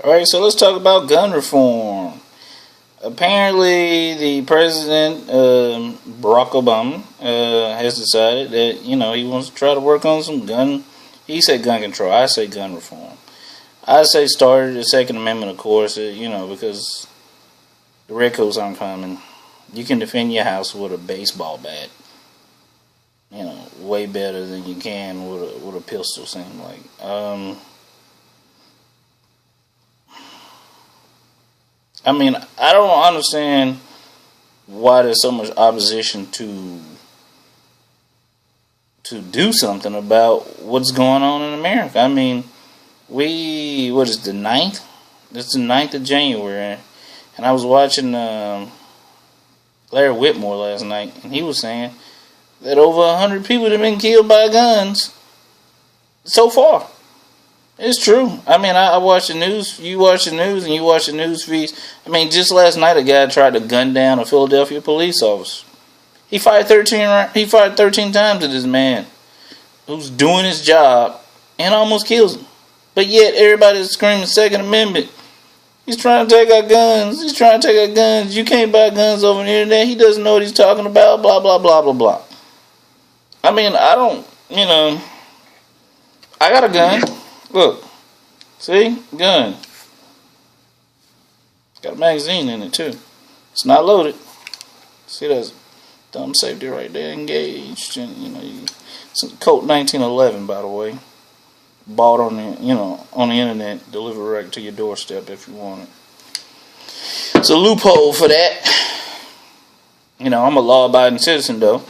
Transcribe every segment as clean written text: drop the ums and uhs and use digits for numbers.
Alright, so let's talk about gun reform. Apparently, the president, Barack Obama, has decided that, he wants to try to work on some gun. He said gun control. I say gun reform. I say start the Second Amendment, of course, because the redcoats aren't coming. You can defend your house with a baseball bat. Way better than you can with a pistol, seem like. I don't understand why there's so much opposition to do something about what's going on in America. What is the 9th? It's the 9th of January, and I was watching Larry Whitmore last night, and he was saying that over 100 people have been killed by guns so far. It's true. I watch the news. You watch the news, and you watch the news feeds. Just last night, a guy tried to gun down a Philadelphia police officer. He fired 13 times at this man who's doing his job and almost kills him. But yet, everybody's screaming Second Amendment. He's trying to take our guns. You can't buy guns over the internet. He doesn't know what he's talking about. Blah, blah, blah, blah, blah. I got a gun. Look. See? Gun. Got a magazine in it, too. It's not loaded. See, that's thumb safety right there. Engaged. And, it's a Colt 1911, by the way. Bought on the internet. Delivered right to your doorstep if you want it. It's a loophole for that. I'm a law-abiding citizen, though.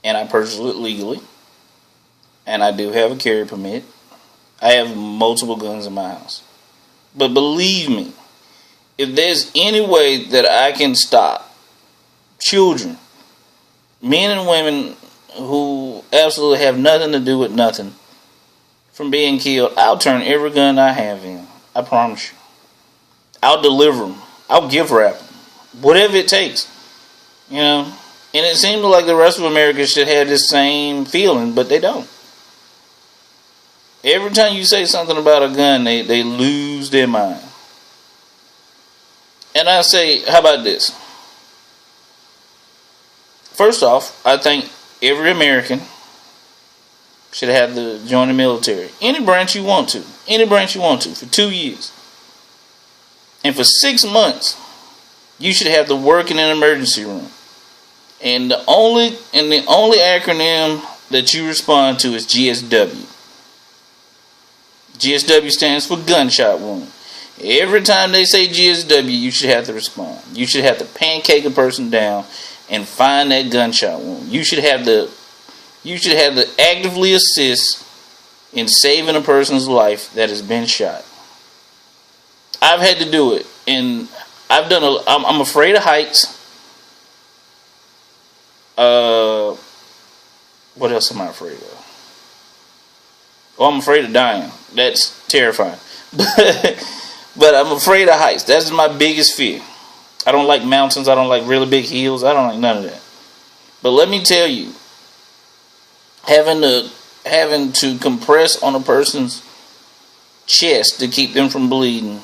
And I purchased it legally. And I do have a carry permit. I have multiple guns in my house. But believe me, if there's any way that I can stop children, men and women who absolutely have nothing to do with nothing, from being killed, I'll turn every gun I have in. I promise you. I'll deliver them. I'll gift wrap them. Whatever it takes. And it seems like the rest of America should have this same feeling, but they don't. Every time you say something about a gun, they lose their mind. And I say, how about this? First off, I think every American should have to join the military. Any branch you want to. For 2 years. And for 6 months, you should have to work in an emergency room. And the only acronym that you respond to is GSW. GSW stands for gunshot wound. Every time they say GSW, you should have to respond. You should have to pancake a person down and find that gunshot wound. You should have to actively assist in saving a person's life that has been shot. I've had to do it, and I'm afraid of heights. What else am I afraid of? Oh, I'm afraid of dying. That's terrifying. But I'm afraid of heights. That's my biggest fear. I don't like mountains. I don't like really big hills. I don't like none of that. But let me tell you, having to compress on a person's chest to keep them from bleeding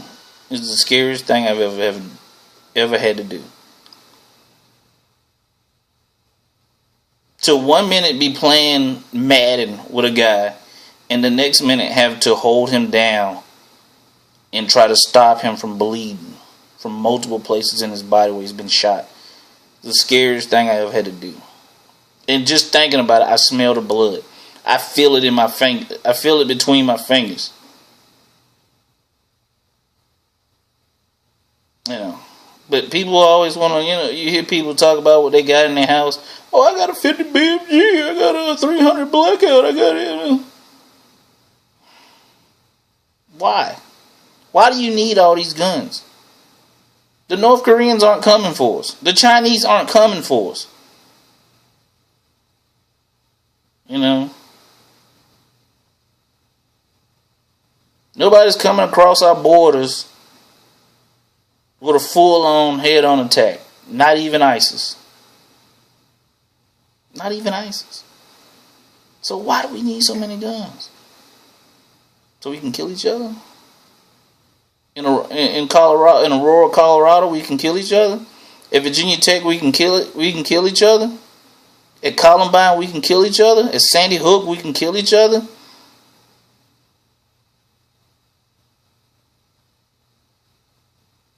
is the scariest thing I've ever had to do. So 1 minute be playing Madden with a guy, and the next minute have to hold him down and try to stop him from bleeding from multiple places in his body where he's been shot. The scariest thing I ever had to do. And just thinking about it, I smell the blood. I feel it in my finger. I feel it between my fingers. But people always want to, you hear people talk about what they got in their house. Oh, I got a 50 BMG. I got a 300 Blackout. I got it. Why? Why do you need all these guns? The North Koreans aren't coming for us. The Chinese aren't coming for us. Nobody's coming across our borders with a full-on head-on attack. Not even ISIS. Not even ISIS. So why do we need so many guns? So we can kill each other? In Colorado, in rural Colorado, we can kill each other. At Virginia Tech, we can kill it. We can kill each other. At Columbine, we can kill each other. At Sandy Hook, we can kill each other.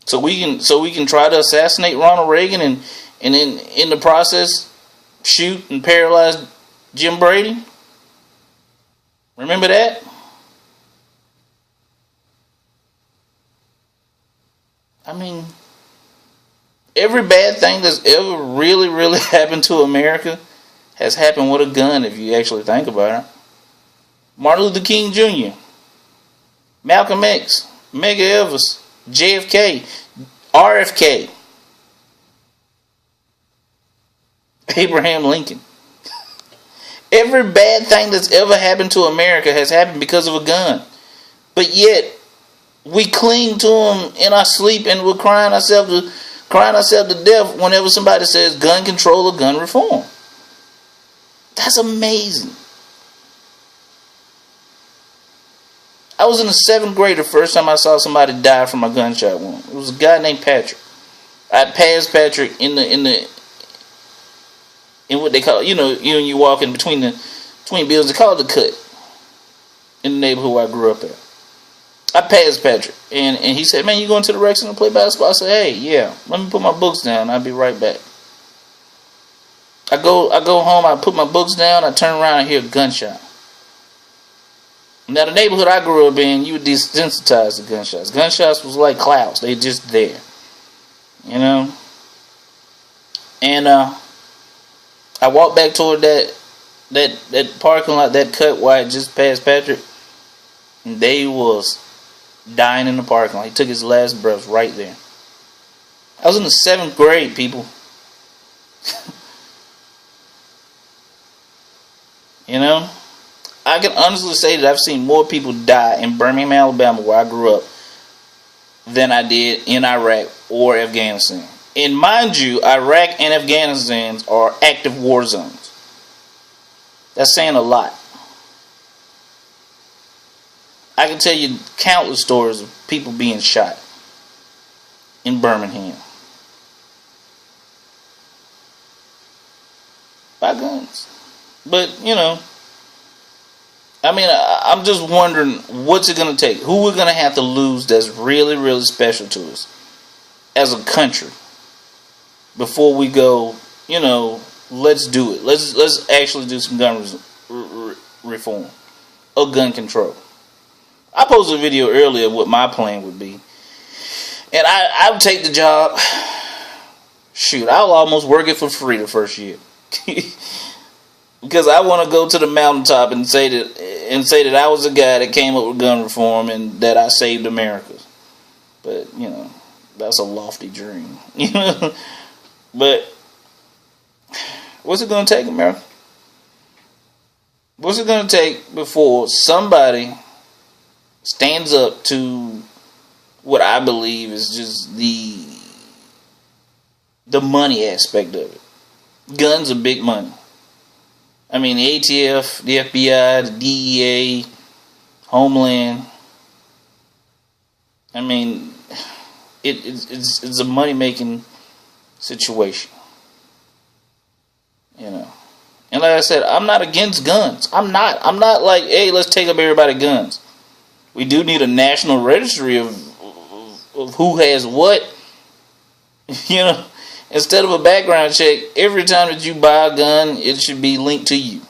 So we can try to assassinate Ronald Reagan and in the process shoot and paralyze Jim Brady. Remember that? I mean, every bad thing that's ever really, really happened to America has happened with a gun, if you actually think about it. Martin Luther King Jr., Malcolm X, Medgar Evers, JFK, RFK, Abraham Lincoln. Every bad thing that's ever happened to America has happened because of a gun. But yet, we cling to them in our sleep and we're crying ourselves to death whenever somebody says gun control or gun reform. That's amazing. I was in the 7th grade the first time I saw somebody die from a gunshot wound. It was a guy named Patrick. I passed Patrick in what they call it, when you walk in between buildings, they call it the cut in the neighborhood where I grew up at. I passed Patrick, and he said, "Man, you going to the rec center to play basketball?" I said, "Hey, yeah, let me put my books down. I'll be right back." I go home, I put my books down, I turn around and hear a gunshot. Now, the neighborhood I grew up in, you were desensitized to gunshots. Gunshots was like clouds. They just there. And I walked back toward that parking lot, that cut where I just passed Patrick, and they was dying in the parking lot. He took his last breath right there. I was in the 7th grade, people. I can honestly say that I've seen more people die in Birmingham, Alabama, where I grew up, than I did in Iraq or Afghanistan. And mind you, Iraq and Afghanistan are active war zones. That's saying a lot. I can tell you countless stories of people being shot in Birmingham by guns. But, I'm just wondering what's it going to take? Who we're going to have to lose that's really, really special to us as a country before we go, let's do it. Let's actually do some gun reform or gun control. I posted a video earlier of what my plan would be. And I would take the job. Shoot, I'll almost work it for free the first year. Because I want to go to the mountaintop and say that I was the guy that came up with gun reform and that I saved America. But, that's a lofty dream. But what's it going to take, America? What's it going to take before somebody stands up to what I believe is just the money aspect of it? Guns are big money. I mean, the ATF, the FBI, the DEA, Homeland. I mean, it's a money-making situation. And like I said, I'm not against guns. I'm not like, hey, let's take up everybody's guns. We do need a national registry of who has what. Instead of a background check, every time that you buy a gun, it should be linked to you.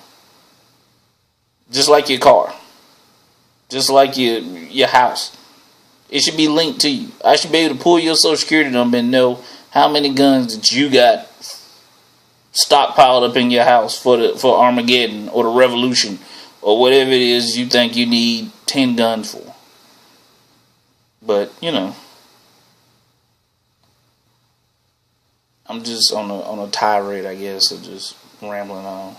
Just like your car. Just like your house. It should be linked to you. I should be able to pull your Social Security number and know how many guns that you got stockpiled up in your house for Armageddon or the Revolution or whatever it is you think you need 10 guns for. But, I'm just on a tirade, I guess, of just rambling on.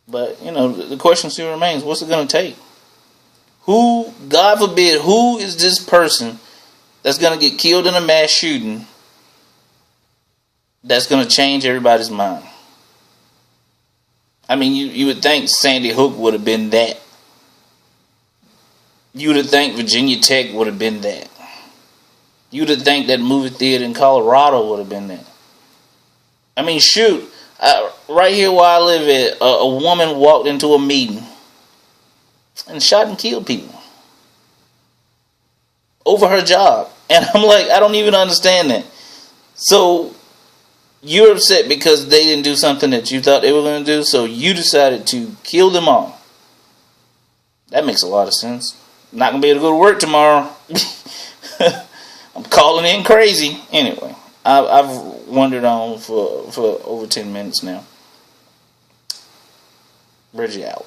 But, the question still remains, what's it going to take? Who, God forbid, who is this person that's going to get killed in a mass shooting that's going to change everybody's mind? I mean, you would think Sandy Hook would have been that. You would have think Virginia Tech would have been that. You would have think that movie theater in Colorado would have been that. I mean, shoot. Right here where I live at, a woman walked into a meeting and shot and killed people over her job. And I'm like, I don't even understand that. So you're upset because they didn't do something that you thought they were going to do, so you decided to kill them all. That makes a lot of sense. I'm not going to be able to go to work tomorrow. I'm calling in crazy. Anyway, I've wandered on for over 10 minutes now. Reggie out.